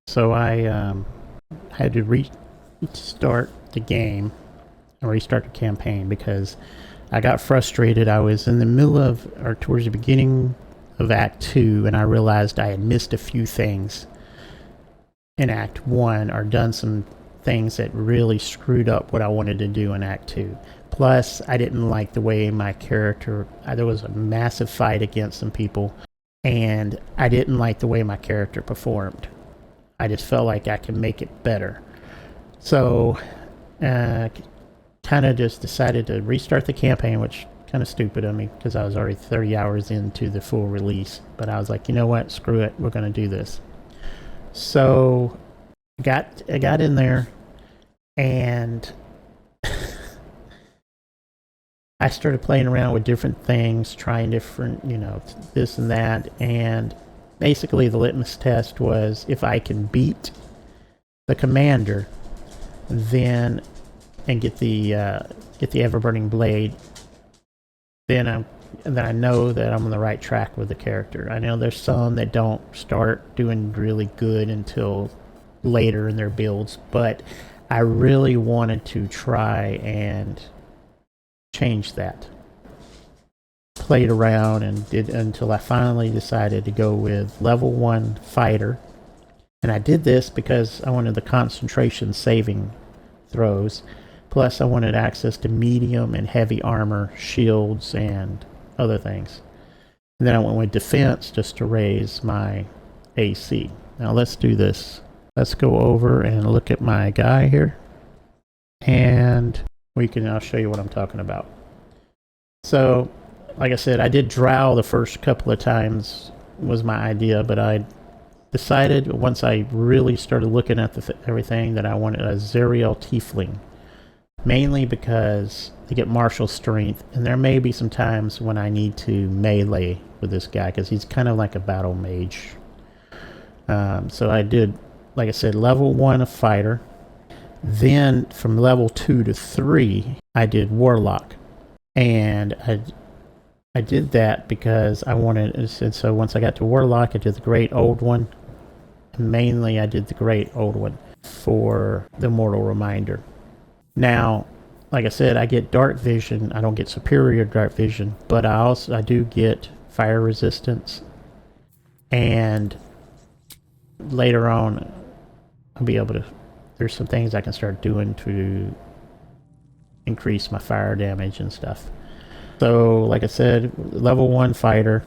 So I had to restart the game and restart the campaign because I got frustrated. I was in the middle of, or towards the beginning of Act 2, and I realized I had missed a few things in Act 1 or done some things that really screwed up what I wanted to do in Act 2. Plus, I didn't like the way my character, there was a massive fight against some people, and I didn't like the way my character performed. I just felt like I could make it better. So, kind of just decided to restart the campaign, which kind of stupid of me because I was already 30 hours into the full release. But I was like, you know what? Screw it. We're going to do this. So, I got in there and I started playing around with different things, trying different, this and that. And basically, the litmus test was if I can beat the commander, then and get the ever-burning blade, then I know that I'm on the right track with the character. I know there's some that don't start doing really good until later in their builds, but I really wanted to try and change that. Played around and did until I finally decided to go with level 1 fighter. And I did this because I wanted the concentration saving throws. Plus I wanted access to medium and heavy armor, shields, and other things. And then I went with defense just to raise my AC. Now let's do this. Let's go over and look at my guy here. And I'll show you what I'm talking about. So, like I said, I did drow the first couple of times was my idea, but I decided once I really started looking at everything that I wanted a Zeriel Tiefling. Mainly because they get martial strength, and there may be some times when I need to melee with this guy because he's kind of like a battle mage. So I did, like I said, level 1 of fighter. Then from level 2 to 3, I did warlock. And I did that because I wanted, and so once I got to warlock, I did the great old one. Mainly I did the great old one for the mortal reminder. Now, like I said, I get dark vision. I don't get superior dark vision, but I do get fire resistance. And later on, I'll be able to, there's some things I can start doing to increase my fire damage and stuff. So, like I said, level 1 fighter,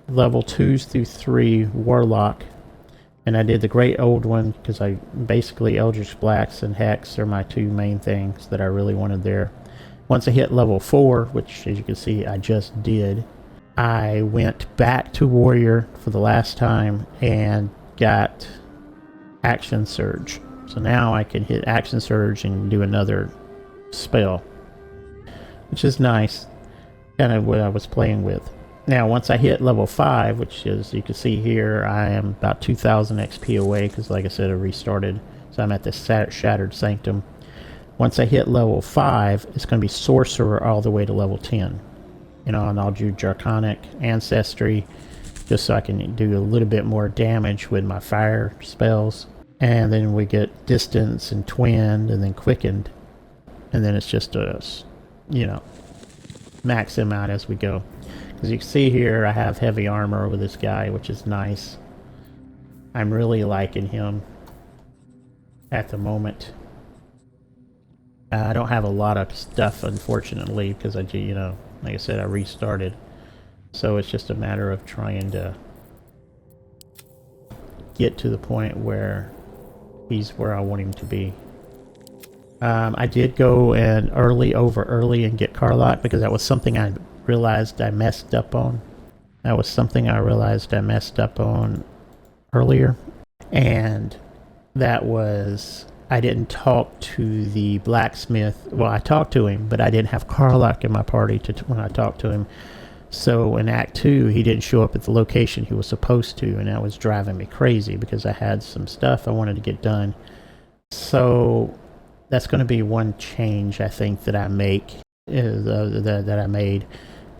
level 2s through 3 warlock, and I did the great old one because I basically Eldritch Blacks and Hex are my two main things that I really wanted there. Once I hit level 4, which as you can see I just did, I went back to Warrior for the last time and got Action Surge. So now I can hit Action Surge and do another spell, which is nice. Kind of what I was playing with. Now, once I hit level 5, which is, you can see here, I am about 2,000 XP away because, like I said, I restarted. So I'm at the Shattered Sanctum. Once I hit level 5, it's going to be Sorcerer all the way to level 10. And I'll do Draconic Ancestry just so I can do a little bit more damage with my fire spells. And then we get Distance and Twinned and then Quickened. And then it's just a, max them out as we go. As you can see here, I have heavy armor with this guy, which is nice. I'm really liking him at the moment. I don't have a lot of stuff, unfortunately, because like I said, I restarted. So it's just a matter of trying to get to the point where he's where I want him to be. I did go and early and get Carlock because that was something I realized I messed up on. That was something I realized I messed up on earlier. And that was, I didn't talk to the blacksmith. Well, I talked to him, but I didn't have Carlock in my party when I talked to him. So in Act 2, he didn't show up at the location he was supposed to, and that was driving me crazy because I had some stuff I wanted to get done. So that's going to be one change I think that I make, that I made.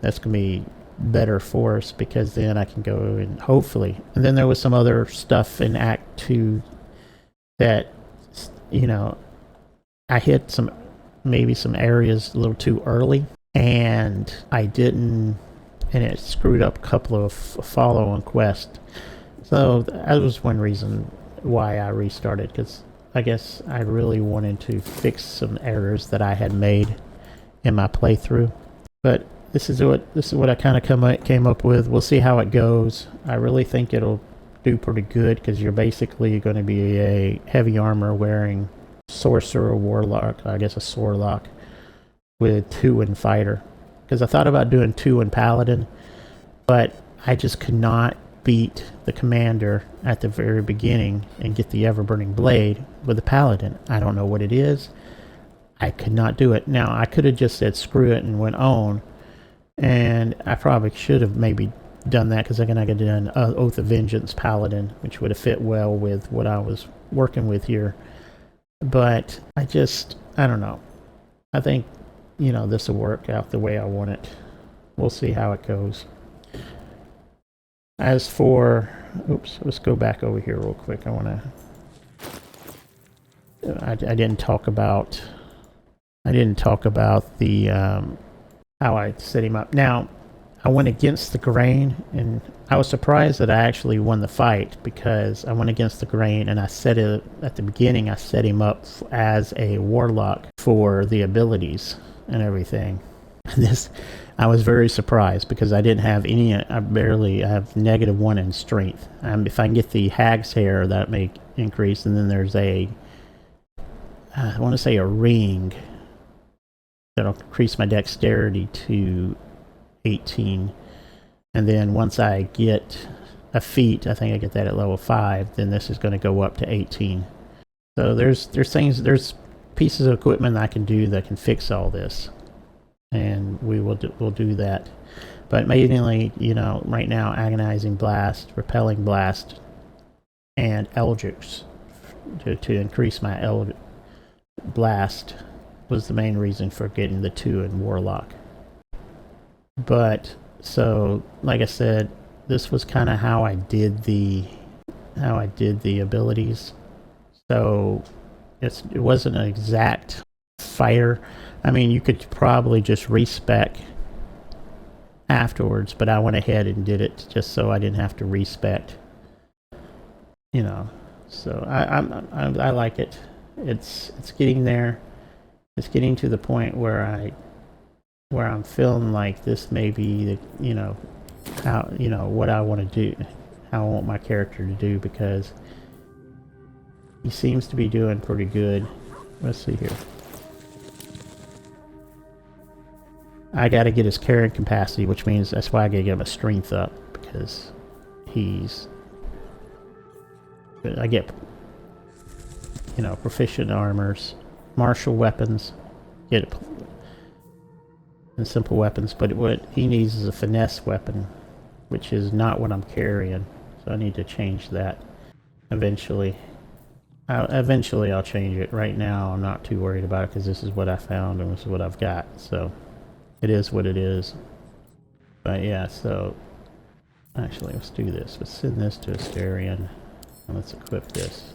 That's going to be better for us because then I can go and hopefully. And then there was some other stuff in Act 2 that, you know, I hit maybe some areas a little too early, and I didn't, and it screwed up a couple of follow-on quests. So that was one reason why I restarted, because I guess I really wanted to fix some errors that I had made in my playthrough. But this is what I kind of came up with. We'll see how it goes. I really think it'll do pretty good, because you're basically going to be a heavy armor wearing sorcerer, warlock, I guess a sworlock, with 2 in fighter. Because I thought about doing 2 in paladin, but I just could not beat the commander at the very beginning and get the ever-burning blade with the paladin. I don't know what it is. I could not do it. Now, I could have just said screw it and went on, and I probably should have maybe done that, because then I could have done Oath of Vengeance paladin, which would have fit well with what I was working with here. But I don't know. I think, this will work out the way I want it. We'll see how it goes. As for, let's go back over here real quick. I didn't talk about the how I set him up. Now, I went against the grain, and I was surprised that I actually won the fight, because I went against the grain, and I set it at the beginning. I set him up as a warlock for the abilities and everything. I was very surprised, because I didn't have any. I have -1 in strength. If I can get the hag's hair, that may increase, and then there's I want to say a ring that'll increase my dexterity to 18, and then once I get a feat, I think I get that at level 5, then this is going to go up to 18. So there's pieces of equipment I can do that can fix all this, and we'll do that. But mainly, right now, Agonizing Blast, Repelling Blast, and Eldritch to increase my blast was the main reason for getting the 2 in Warlock. But, so, like I said, this was kind of how I did the abilities. So, it wasn't an exact fighter. I mean, you could probably just respec afterwards, but I went ahead and did it just so I didn't have to respec. So I like it. It's getting there. It's getting to the point where I'm feeling like this may be the, how, what I want to do, how I want my character to do, because he seems to be doing pretty good. Let's see here. I got to get his carrying capacity, which means that's why I got to get him a strength up, because I get, proficient armors, martial weapons, and simple weapons, but what he needs is a finesse weapon, which is not what I'm carrying, so I need to change that eventually. Eventually I'll change it. Right now I'm not too worried about it, because this is what I found and this is what I've got, so it is what it is. But yeah, so actually let's do this. Let's send this to Asterion, and let's equip this.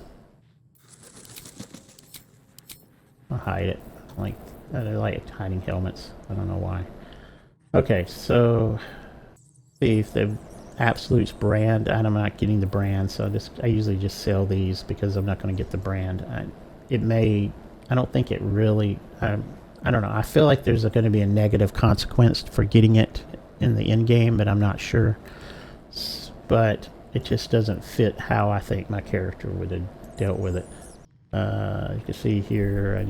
I'll hide it. I like hiding helmets. I don't know why. Okay, so see if the Absolute's brand, and I'm not getting the brand, so I usually just sell these because I'm not going to get the brand. I don't think it really, I don't know. I feel like there's going to be a negative consequence for getting it in the end game, but I'm not sure. But it just doesn't fit how I think my character would have dealt with it. You can see here, I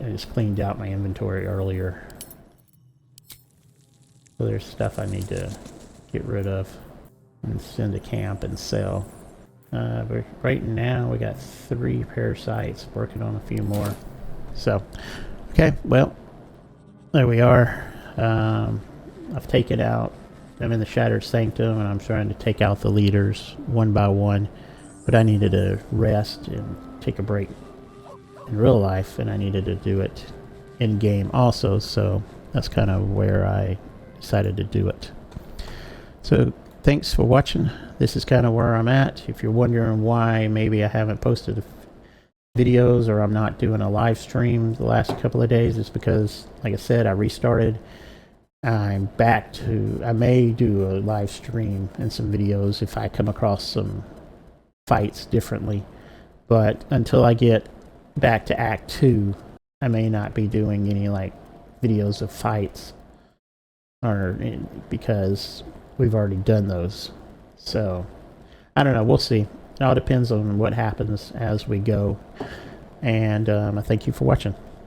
just cleaned out my inventory earlier. So there's stuff I need to get rid of and send to camp and sell. But right now we got 3 parasites, working on a few more. So, okay, well, there we are. I've taken out, I'm in the Shattered Sanctum, and I'm trying to take out the leaders one by one. But I needed to rest and take a break in real life, and I needed to do it in game also, so that's kind of where I decided to do it. So thanks for watching. This is kind of where I'm at. If you're wondering why maybe I haven't posted videos or I'm not doing a live stream the last couple of days is because, like I said, I restarted. I'm back to, I may do a live stream and some videos if I come across some fights differently. But until I get back to Act 2, I may not be doing any like videos of fights, or because we've already done those. So I don't know, we'll see. It all depends on what happens as we go. And I thank you for watching.